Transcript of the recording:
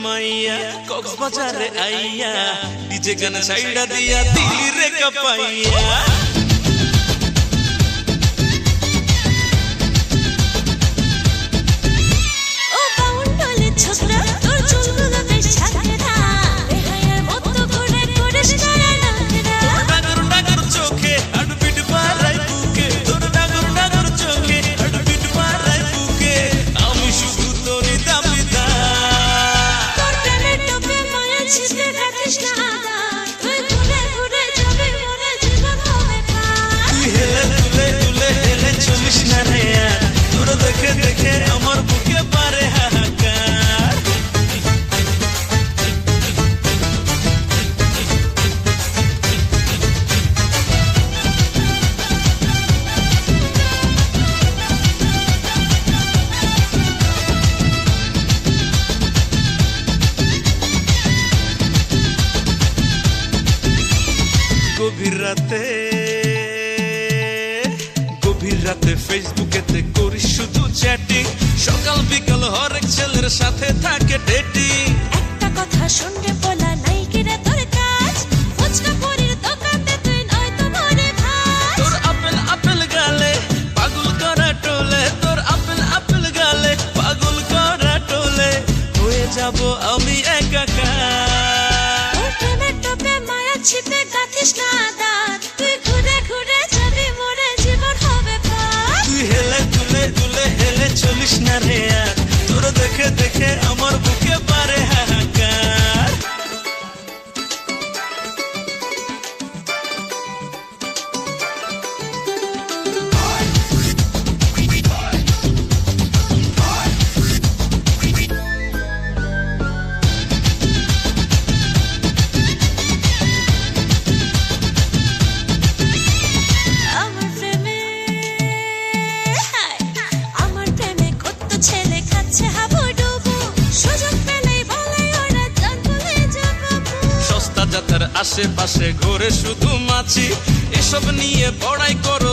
মাইয়া কক্সবাজারে আইয়া ডিজে গান ছাইড়া দিয়া দিলি রে কাপাইয়া দেখে দেখে আমার বুকে পারে হাহাকার গভীর রাতে ফেসবুকেতে করি শুধু চ্যাটিং সকাল বিকাল হরেক ছেলের সাথে থাকে ডেটিং একটা কথা শুনলে বলা নাই কি রে তোর কাজ ফুচকা পুরির দোকানে তুই নয়তো মনে খাস তোর আপেল গালে পাগল করা টোলে তোর আপেল গালে পাগল করা টোলে হয়ে যাব আমি একাকার তোর প্রেমের টোপে মায়া ছিপে গাথিস না দাঁত তুই ঘুরে ঘুরে যাবি মরে জীবন হবে পার তুই হেলে দুলে দুলে হেলে চলিস না রে আর তোর দেখে দেখে আমার বুকে পারে হাহাকার আশেপাশে ঘুরে শুধু মাছি এসব নিয়ে বড়াই করো